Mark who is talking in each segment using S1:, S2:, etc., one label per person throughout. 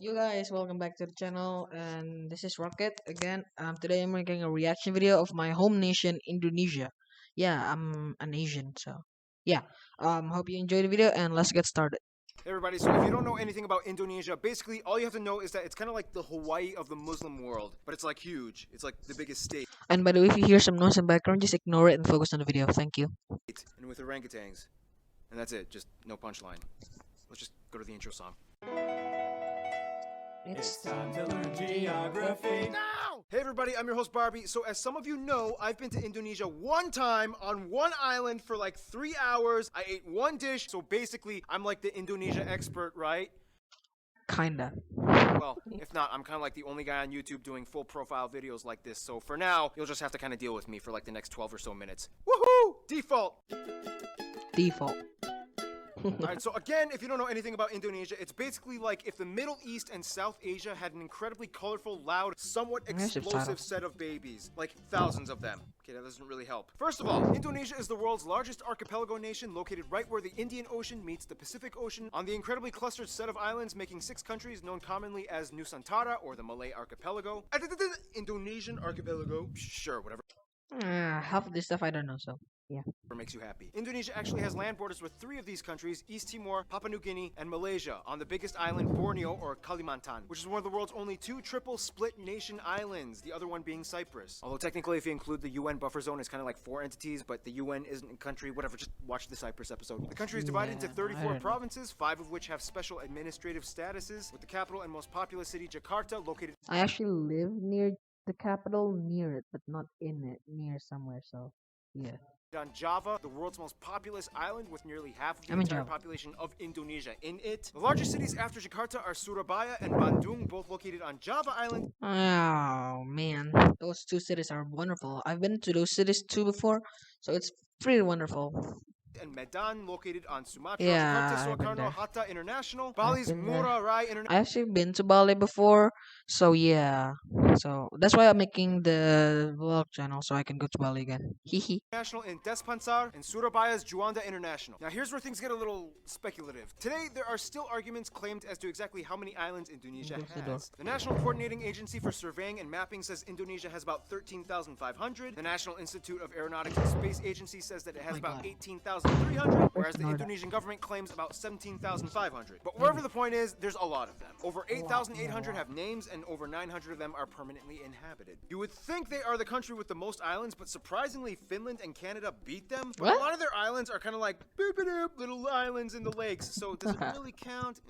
S1: You guys, welcome back to the channel, and this is Rocket again. Today I'm making a reaction video of my home nation, Indonesia. Yeah, I'm an Asian, so yeah. Hope you enjoy the video, and let's get started.
S2: Hey everybody, so if you don't know anything about Indonesia, basically all you have to know is that it's kind of like the Hawaii of the Muslim world, but it's like huge. It's like the biggest state,
S1: And by the way, if you hear some noise in the background, just ignore it and focus on the video. Thank you.
S2: and with orangutans. And that's it, just no punchline. Let's just go to the intro song.
S1: It's
S3: time to learn geography.
S2: Now! Hey everybody, I'm your host Barbie. So as some of you know, I've been to Indonesia one time on one island for like 3 hours. I ate one dish, so basically I'm like the Indonesia expert, right?
S1: kinda.
S2: Well, if not, I'm kind of like the only guy on YouTube doing full profile videos like this. So for now, you'll just have to kind of deal with me for like the next 12 or so minutes. Woohoo! Default!
S1: Default.
S2: Alright, so again, if you don't know anything about Indonesia, it's basically like if the Middle East and South Asia had an incredibly colorful, loud, somewhat
S1: There's a
S2: explosive
S1: title.
S2: set of babies. Like thousands of them. Okay, that doesn't really help. First of all, Indonesia is the world's largest archipelago nation located right where the Indian Ocean meets the Pacific Ocean on the incredibly clustered set of islands making 6 countries known commonly as Nusantara or the Malay Archipelago. Indonesian Archipelago. Sure, whatever.
S1: Half of this stuff I don't know, so yeah.
S2: Makes you happy. Indonesia actually has land borders with 3 of these countries, East Timor, Papua New Guinea, and Malaysia, on the biggest island, Borneo, or Kalimantan, which is one of the world's only 2 triple split nation islands, the other one being Cyprus. Although technically, if you include the UN buffer zone, it's kind of like 4 entities, but the UN isn't a country, whatever, just watch the Cyprus episode. The country is divided into
S1: Yeah, I
S2: 34
S1: don't know.
S2: provinces, 5 of which have special administrative statuses, with the capital and most populous city, Jakarta, located
S1: I actually live near the capital, near it, but not in it, near somewhere, so yeah.
S2: on Java, the world's most populous island with nearly half of the
S1: I'm in
S2: entire
S1: Java.
S2: population of Indonesia in it. The largest cities after Jakarta are Surabaya and Bandung, both located on Java Island,
S1: Oh man, those 2 cities are wonderful. I've been to those cities too before, so it's pretty wonderful.
S2: and Medan, located on Sumatra.
S1: Yeah,
S2: Jakarta,
S1: I've been
S2: Soekarno,
S1: there.
S2: Hatta International, Bali's
S1: been there.
S2: Ngurah Rai International.
S1: I actually been to Bali before, so yeah. So that's why I'm making the vlog channel so I can go to Bali again. Hehe.
S2: In Despansar and Surabaya's Juanda International. Now here's where things get a little speculative. Today there are still arguments claimed as to exactly how many islands Indonesia
S1: Close the door.
S2: has. The National Coordinating Agency for Surveying and Mapping says Indonesia has about 13,500. The National Institute of Aeronautics and Space Agency says that it has
S1: my
S2: about
S1: God.
S2: 18,300, whereas the
S1: Ignore that.
S2: Indonesian government claims about 17,500. But wherever the point is, there's a lot of them. Over 8,800 have names and over 900 of them are permanently inhabited. You would think they are the country with the most islands, but surprisingly Finland and Canada beat them. But
S1: What?
S2: a lot of their islands are kind of like boop-a-doop, little islands in the lakes, so does it really count?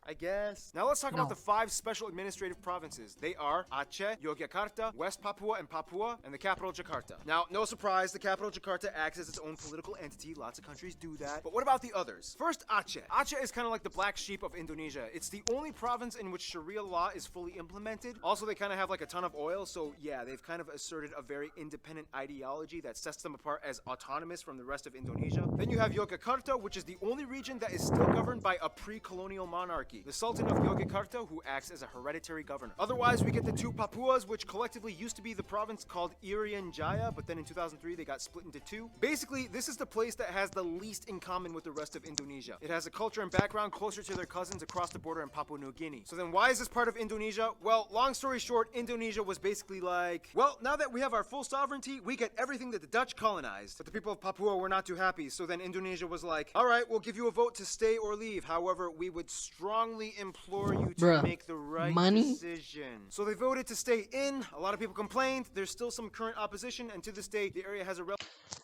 S2: I guess. Now let's talk about
S1: No.
S2: the 5 special administrative provinces. They are Aceh, Yogyakarta, West Papua and Papua, and the capital Jakarta. Now, no surprise, the capital Jakarta acts as its own political entity. Lots of countries do that. But what about the others? First, Aceh. Aceh is kind of like the black sheep of Indonesia. It's the only province in which Sharia law is fully implemented. Also, they kind of have like a ton of oil, so yeah, they've kind of asserted a very independent ideology that sets them apart as autonomous from the rest of Indonesia. Then you have Yogyakarta, which is the only region that is still governed by a pre-colonial monarchy. The Sultan of Yogyakarta, who acts as a hereditary governor. Otherwise, we get the 2 Papuas, which collectively used to be the province called Irian Jaya, but then in 2003 they got split into 2. Basically, this is the place that has the least in common with the rest of Indonesia. It has a culture and background closer to their cousins across the border in Papua New Guinea. So then why is this part of Indonesia? Well, long story short, Indonesia was basically like, well, now that we have our full sovereignty, we get everything that the Dutch colonized. But the people of Papua were not too happy, so then Indonesia was like, all right, we'll give you a vote to stay or leave. However, we would strongly implore you to
S1: Bruh,
S2: make the right
S1: money?
S2: decision. So they voted to stay in. A lot of people complained. There's still some current opposition, and to this day, the area has a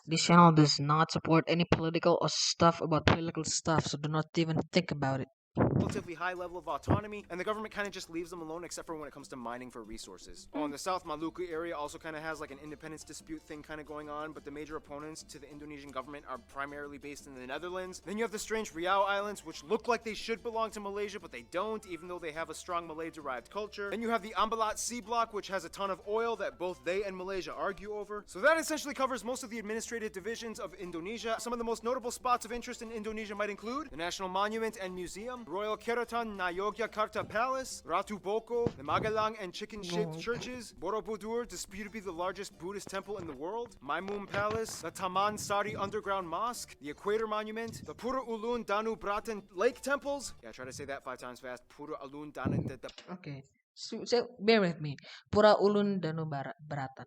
S1: This channel does not support any political or stuff about political stuff, so do not even think about it.
S2: relatively high level of autonomy, and the government kind of just leaves them alone except for when it comes to mining for resources. In the South Maluku area also kind of has like an independence dispute thing kind of going on, but the major opponents to the Indonesian government are primarily based in the Netherlands. Then you have the strange Riau Islands, which look like they should belong to Malaysia, but they don't, even though they have a strong Malay-derived culture. Then you have the Ambalat Sea Block, which has a ton of oil that both they and Malaysia argue over. So that essentially covers most of the administrative divisions of Indonesia. Some of the most notable spots of interest in Indonesia might include the National Monument and Museum, Royal Keraton na Yogyakarta Palace, Ratu Boko, the Magelang and chicken-shaped churches, Borobudur, disputed to be the largest Buddhist temple in the world, Maimun Palace, the Taman Sari Underground Mosque, the Equator Monument, the Pura Ulun Danu Bratan Lake Temples. Yeah, try to say that 5 times fast. Pura Ulun Danu.
S1: Okay. So bear with me. Pura Ulun Danu Baratan.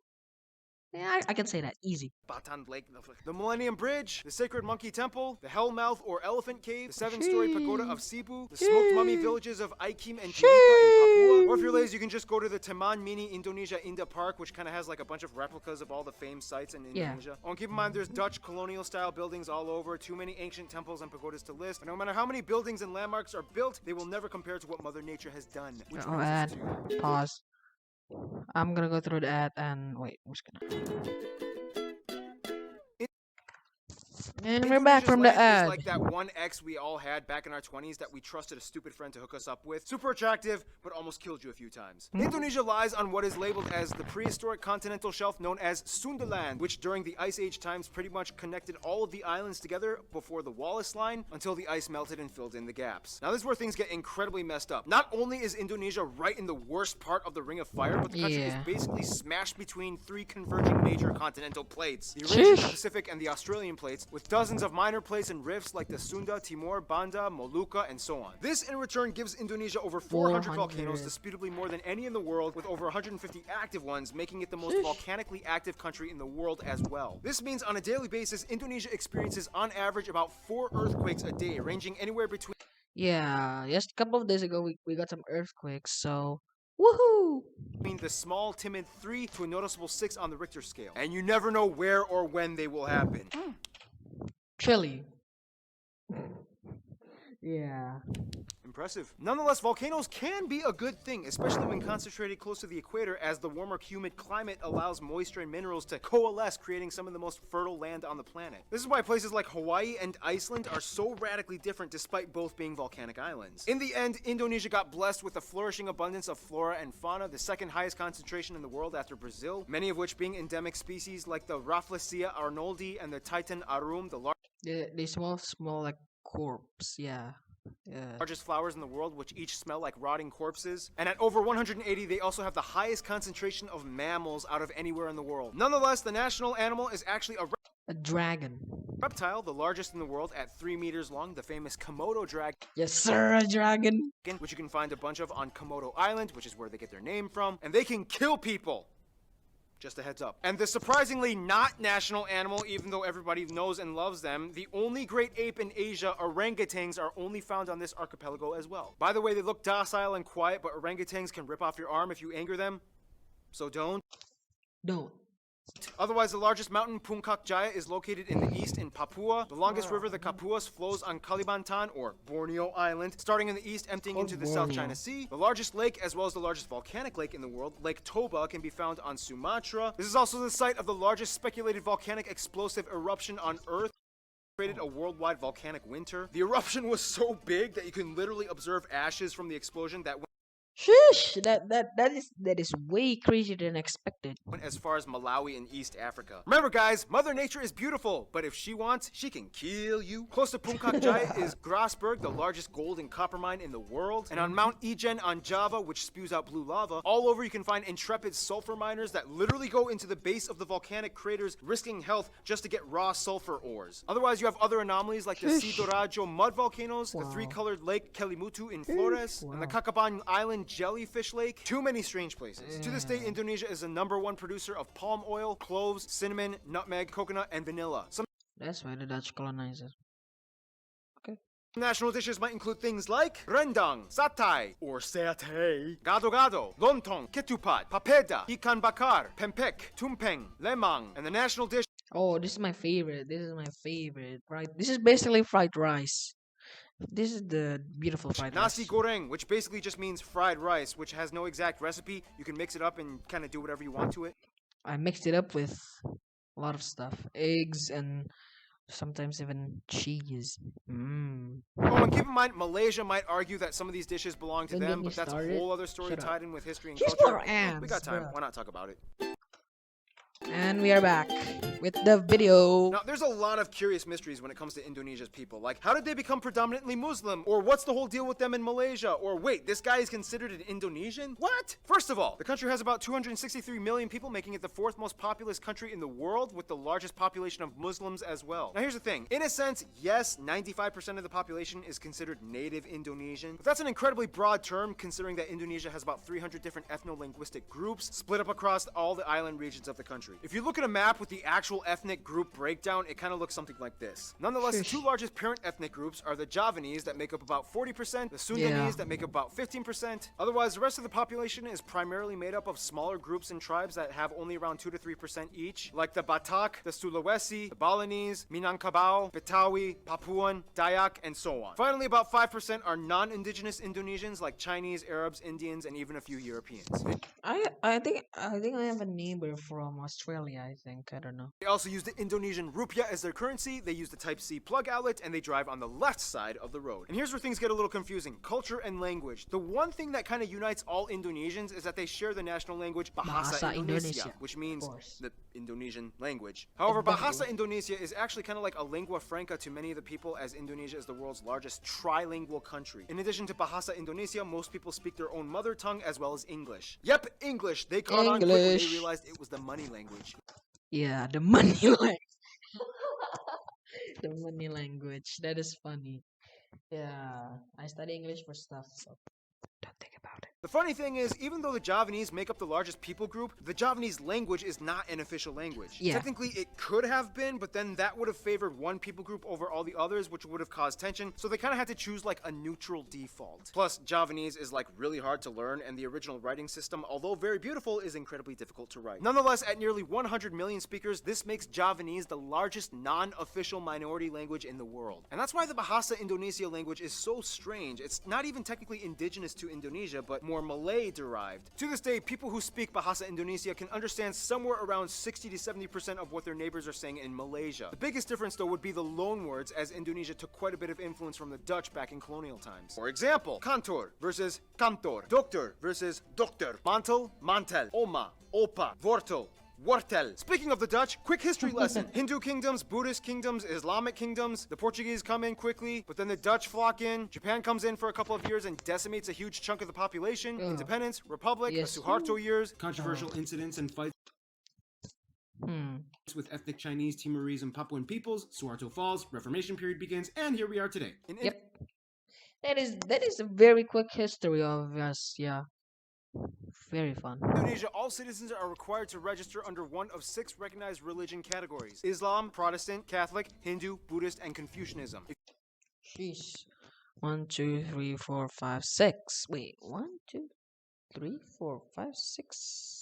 S1: Yeah, I can say that easy.
S2: Batan Lake, the Millennium Bridge, the Sacred Monkey Temple, the Hellmouth or Elephant Cave, the 7-story pagoda of Cebu, the smoked mummy villages of Aikim and Timica in Papua. Or if you're lazy, you can just go to the Taman Mini Indonesia Indah Park, which kind of has like a bunch of replicas of all the famed sites in Indonesia. Oh, and keep in mind, there's Dutch colonial style buildings all over, too many ancient temples and pagodas to list. But no matter how many buildings and landmarks are built, they will never compare to what Mother Nature has done.
S1: Oh, and pause. I'm gonna go through the ad and wait, I'm just gonna. And we're back from the ad.
S2: Is like that one ex we all had back in our 20s that we trusted a stupid friend to hook us up with. Super attractive, but almost killed you a few times. Indonesia lies on what is labeled as the prehistoric continental shelf known as Sundaland, which during the Ice Age times pretty much connected all of the islands together before the Wallace Line until the ice melted and filled in the gaps. Now this is where things get incredibly messed up. Not only is Indonesia right in the worst part of the Ring of Fire, but the country is basically smashed between 3 converging major continental plates. The Eurasian, the Pacific, and the Australian plates, with dozens of minor plates and rifts like the Sunda, Timor, Banda, Molucca, and so on. This in return gives Indonesia over 400 volcanoes, disputably more than any in the world, with over 150 active ones, making it the most volcanically active country in the world as well. This means on a daily basis, Indonesia experiences on average about 4 earthquakes a day, ranging anywhere between
S1: just a couple of days ago we got some earthquakes, so woohoo!
S2: The small, timid 3 to a noticeable 6 on the Richter scale. And you never know where or when they will happen.
S1: Chilly. Yeah.
S2: Impressive. Nonetheless, volcanoes can be a good thing, especially when concentrated close to the equator, as the warmer, humid climate allows moisture and minerals to coalesce, creating some of the most fertile land on the planet. This is why places like Hawaii and Iceland are so radically different despite both being volcanic islands. In the end, Indonesia got blessed with a flourishing abundance of flora and fauna, the second highest concentration in the world after Brazil, many of which being endemic species like the Rafflesia arnoldi and the Titan arum,
S1: they smell like corpse, yeah.
S2: Largest flowers in the world, which each smell like rotting corpses. And at over 180, they also have the highest concentration of mammals out of anywhere in the world. Nonetheless, the national animal is actually
S1: a dragon.
S2: Reptile, the largest in the world at 3 meters long, the famous Komodo dragon.
S1: Yes, sir, a dragon.
S2: Which you can find a bunch of on Komodo Island, which is where they get their name from. And they can kill people. Just a heads up. And the surprisingly not national animal, even though everybody knows and loves them, the only great ape in Asia, orangutans, are only found on this archipelago as well. By the way, they look docile and quiet, but orangutans can rip off your arm if you anger them. So don't. Otherwise, the largest mountain, Puncak Jaya, is located in the east in Papua. The longest river, the Kapuas, flows on Kalimantan, or Borneo Island, starting in the east, emptying into the South China Sea. The largest lake, as well as the largest volcanic lake in the world, Lake Toba, can be found on Sumatra. This is also the site of the largest speculated volcanic explosive eruption on Earth. Created a worldwide volcanic winter. The eruption was so big that you can literally observe ashes from the explosion that
S1: Sheesh! That is way crazier than expected.
S2: went as far as Malawi in East Africa. Remember guys, Mother Nature is beautiful, but if she wants, she can kill you. Close to Puncak Jaya is Grasberg, the largest gold and copper mine in the world. And on Mount Ijen on Java, which spews out blue lava, all over you can find intrepid sulfur miners that literally go into the base of the volcanic craters, risking health just to get raw sulfur ores. Otherwise, you have other anomalies like the Sidoarajo mud volcanoes, the 3-colored lake Kelimutu in Flores, and the Kakaban Island jellyfish lake. Too many strange places. To this day, Indonesia is the #1 producer of palm oil, cloves, cinnamon, nutmeg, coconut, and vanilla. Some
S1: That's why the Dutch colonizers. Okay.
S2: national dishes might include things like rendang, satay, or satay, gado-gado, lontong, ketupat, papeda, ikan bakar, pempek, tumpeng, lemang, and the national dish
S1: Oh, this is my favorite. Right? This is basically fried rice. This is the beautiful fried
S2: nasi
S1: rice.
S2: goreng, which basically just means fried rice, which has no exact recipe. You can mix it up and kind of do whatever you want to it.
S1: I mixed it up with a lot of stuff. Eggs and sometimes even cheese.
S2: Oh, and keep in mind, Malaysia might argue that some of these dishes belong to
S1: Don't
S2: them,
S1: get me
S2: but that's a
S1: started.
S2: whole other story
S1: Shut up.
S2: tied in with history and
S1: Here's
S2: culture.
S1: more ads,
S2: We got time.
S1: bruh.
S2: Why not talk about it?
S1: And we are back. with the video.
S2: Now, there's a lot of curious mysteries when it comes to Indonesia's people. Like, how did they become predominantly Muslim? Or what's the whole deal with them in Malaysia? Or wait, this guy is considered an Indonesian? What? First of all, the country has about 263 million people, making it the fourth most populous country in the world, with the largest population of Muslims as well. Now, here's the thing. In a sense, yes, 95% of the population is considered native Indonesian, but that's an incredibly broad term considering that Indonesia has about 300 different ethno-linguistic groups split up across all the island regions of the country. If you look at a map with the actual ethnic group breakdown, it kind of looks something like this. Nonetheless, the two largest parent ethnic groups are the Javanese that make up about 40%, the Sundanese that make up about 15%. Otherwise, the rest of the population is primarily made up of smaller groups and tribes that have only around 2 to 3% each, like the Batak, the Sulawesi, the Balinese, Minangkabau, Betawi, Papuan, Dayak, and so on. Finally, about 5% are non-indigenous Indonesians like Chinese, Arabs, Indians, and even a few Europeans.
S1: I think I have a neighbor from Australia. I don't know.
S2: They also use the Indonesian rupiah as their currency, they use the Type-C plug outlet, and they drive on the left side of the road. And here's where things get a little confusing. Culture and language. The one thing that kind of unites all Indonesians is that they share the national language Bahasa Indonesia, which means the Indonesian language. However, Bahasa Indonesia is actually kind of like a lingua franca to many of the people, as Indonesia is the world's largest trilingual country. In addition to Bahasa Indonesia, most people speak their own mother tongue as well as English. Yep, English. They caught on quick when they realized it was the money language.
S1: Yeah, the money language. The money language. That is funny. Yeah, I study English for stuff, so don't think about it.
S2: The funny thing is, even though the Javanese make up the largest people group, the Javanese language is not an official language.
S1: Yeah.
S2: Technically, it could have been, but then that would have favored one people group over all the others, which would have caused tension, so they kind of had to choose like a neutral default. Plus, Javanese is like really hard to learn, and the original writing system, although very beautiful, is incredibly difficult to write. Nonetheless, at nearly 100 million speakers, this makes Javanese the largest non-official minority language in the world. And that's why the Bahasa Indonesia language is so strange. It's not even technically indigenous to Indonesia, but more Malay-derived. To this day, people who speak Bahasa Indonesia can understand somewhere around 60 to 70% of what their neighbors are saying in Malaysia. The biggest difference, though, would be the loan words, as Indonesia took quite a bit of influence from the Dutch back in colonial times. For example, kantor versus kantor, doctor versus dokter, mantel, mantel, oma, opa, wortel, Wortel. Speaking of the Dutch, quick history lesson. Hindu kingdoms, Buddhist kingdoms, Islamic kingdoms. The Portuguese come in quickly, but then the Dutch flock in. Japan comes in for a couple of years and decimates a huge chunk of the population. Independence, Republic, the Suharto years.
S3: Controversial incidents and fights with ethnic Chinese, Timorese, and Papuan peoples. Suharto falls, Reformation period begins, and here we are today.
S1: Yep. That is a very quick history of us, yeah. Very fun.
S2: In Indonesia, all citizens are required to register under one of 6 recognized religion categories: Islam, Protestant, Catholic, Hindu, Buddhist, and Confucianism.
S1: Sheesh. 1, 2, 3, 4, 5, 6. Wait, 1, 2, 3, 4, 5, 6.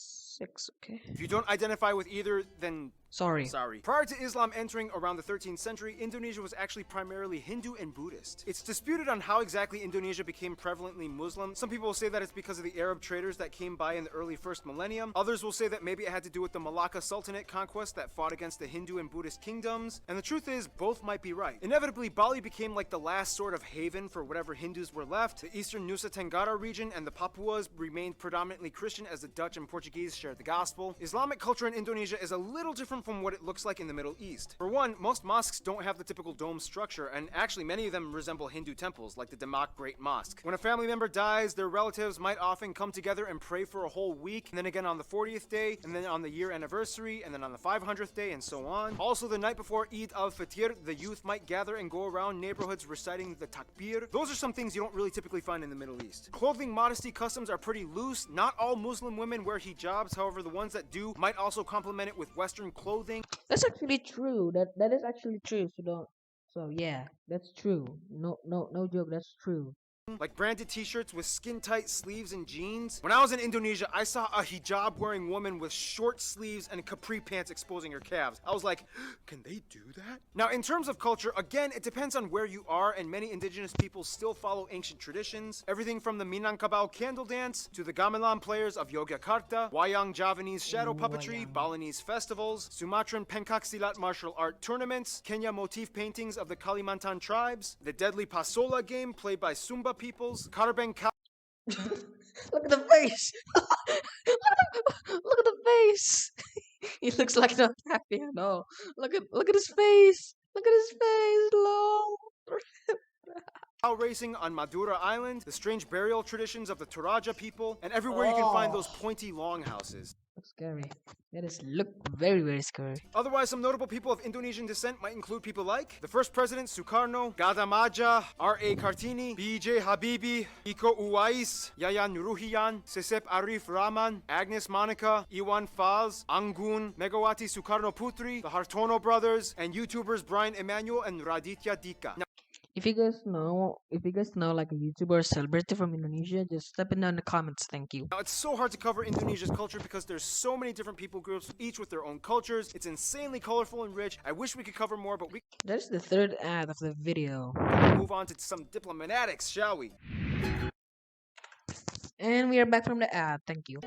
S1: Okay.
S2: If you don't identify with either, then
S1: Sorry.
S2: Prior to Islam entering around the 13th century, Indonesia was actually primarily Hindu and Buddhist. It's disputed on how exactly Indonesia became prevalently Muslim. Some people will say that it's because of the Arab traders that came by in the early first millennium. Others will say that maybe it had to do with the Malacca Sultanate conquest that fought against the Hindu and Buddhist kingdoms. And the truth is, both might be right. Inevitably, Bali became like the last sort of haven for whatever Hindus were left. The eastern Nusa Tenggara region and the Papuas remained predominantly Christian, as the Dutch and Portuguese shared the gospel. Islamic culture in Indonesia is a little different from what it looks like in the Middle East. For one, most mosques don't have the typical dome structure, and actually many of them resemble Hindu temples, like the Demak Great Mosque. When a family member dies, their relatives might often come together and pray for a whole week, and then again on the 40th day, and then on the year anniversary, and then on the 500th day, and so on. Also, the night before Eid al-Fitr, the youth might gather and go around neighborhoods reciting the takbir. Those are some things you don't really typically find in the Middle East. Clothing modesty customs are pretty loose. Not all Muslim women wear hijabs, however, the ones that do might also complement it with Western clothing.
S1: That's actually true. That is actually true. So yeah, that's true. No joke. That's true.
S2: Like branded t-shirts with skin-tight sleeves and jeans. When I was in Indonesia, I saw a hijab-wearing woman with short sleeves and capri pants exposing her calves. I was like, can they do that? Now, in terms of culture, again, it depends on where you are, and many indigenous peoples still follow ancient traditions. Everything from the Minangkabau candle dance to the gamelan players of Yogyakarta, Wayang Javanese shadow puppetry, Balinese festivals, Sumatran pencaksilat martial art tournaments, Kenya motif paintings of the Kalimantan tribes, the deadly pasola game played by Sumba peoples, Karabeng.
S1: Look at the face. Look at the face. He looks like not happy at all. Look at his face. Look at his face. Long.
S2: cow racing on Madura Island, the strange burial traditions of the Toraja people, and everywhere you can find those
S1: Oh,
S2: pointy longhouses.
S1: looks scary. That is look very very scary.
S2: Otherwise, some notable people of Indonesian descent might include people like the first president Sukarno, Gada Maja, R.A. Kartini, B.J. Habibie, Iko Uwais, Yayan Nuruhian, Sesep Arif Rahman, Agnes Monica, Iwan Fals, Anggun, Megawati Sukarno Putri, the Hartono brothers, and YouTubers Brian Emanuel and Raditya Dika. Now,
S1: If you guys know like a YouTuber or celebrity from Indonesia, just step it down in the comments. Thank you.
S2: it's so hard to cover Indonesia's culture because there's so many different people groups, each with their own cultures. It's insanely colorful and rich. I wish we could cover more, but we
S1: That's the third ad of the video.
S2: can move on to some diplomatics, shall we?
S1: And we are back from the ad. Thank you.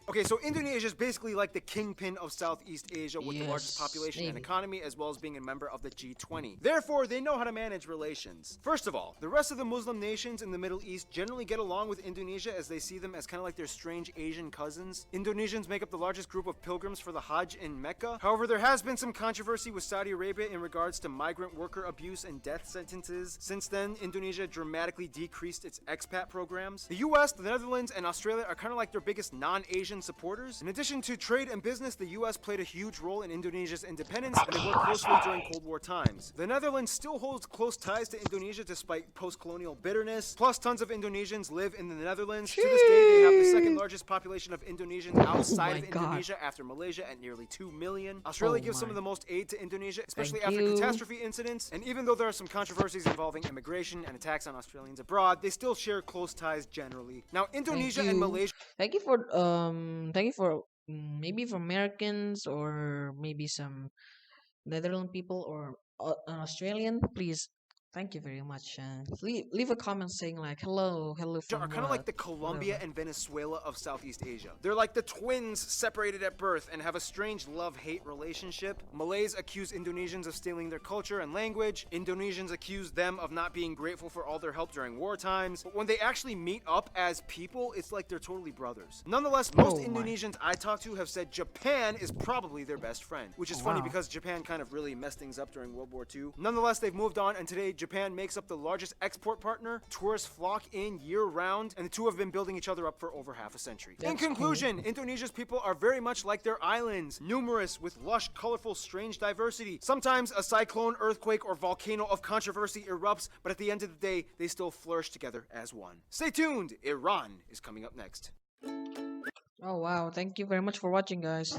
S2: Okay, so Indonesia is basically like the kingpin of Southeast Asia with the largest
S1: Yes,
S2: population and
S1: maybe.
S2: economy, as well as being a member of the G20. Therefore, they know how to manage relations. First of all, the rest of the Muslim nations in the Middle East generally get along with Indonesia as they see them as kind of like their strange Asian cousins. Indonesians make up the largest group of pilgrims for the Hajj in Mecca. However, there has been some controversy with Saudi Arabia in regards to migrant worker abuse and death sentences. Since then, Indonesia dramatically decreased its expat programs. The US, the Netherlands, and Australia are kind of like their biggest non-Asian supporters. In addition to trade and business, the US played a huge role in Indonesia's independence, and they worked closely during Cold War times. The Netherlands still holds close ties to Indonesia despite post-colonial bitterness. Plus, tons of Indonesians live in the Netherlands. To this day, they have the second largest population of Indonesians outside of
S1: my God.
S2: Indonesia after Malaysia at nearly 2 million. Australia gives some
S1: my.
S2: of the most aid to Indonesia, especially
S1: Thank
S2: after
S1: you.
S2: catastrophe incidents. And even though there are some controversies involving immigration and attacks on Australians abroad, they still share close ties generally. Now, Indonesia and
S1: you.
S2: Malaysia
S1: Thank you for maybe for Americans or maybe some Netherlands people or an Australian. Please, thank you very much. Leave a comment saying like hello from
S2: are kind of like the
S1: what,
S2: Colombia
S1: whatever.
S2: and Venezuela of Southeast Asia. They're like the twins separated at birth and have a strange love-hate relationship. Malays accuse Indonesians of stealing their culture and language. Indonesians accuse them of not being grateful for all their help during war times. But when they actually meet up as people, it's like they're totally brothers. Nonetheless, most
S1: Oh my.
S2: Indonesians I talk to have said Japan is probably their best friend, which is funny
S1: Wow.
S2: because Japan kind of really messed things up during World War II. Nonetheless, they've moved on, and today Japan makes up the largest export partner. Tourists flock in year-round, and the two have been building each other up for over half a century. In
S1: That's
S2: conclusion, Indonesia's people are very much like their islands, numerous with lush, colorful, strange diversity. Sometimes a cyclone, earthquake, or volcano of controversy erupts, but at the end of the day, they still flourish together as one. Stay tuned, Iran is coming up next.
S1: Oh wow, thank you very much for watching, guys.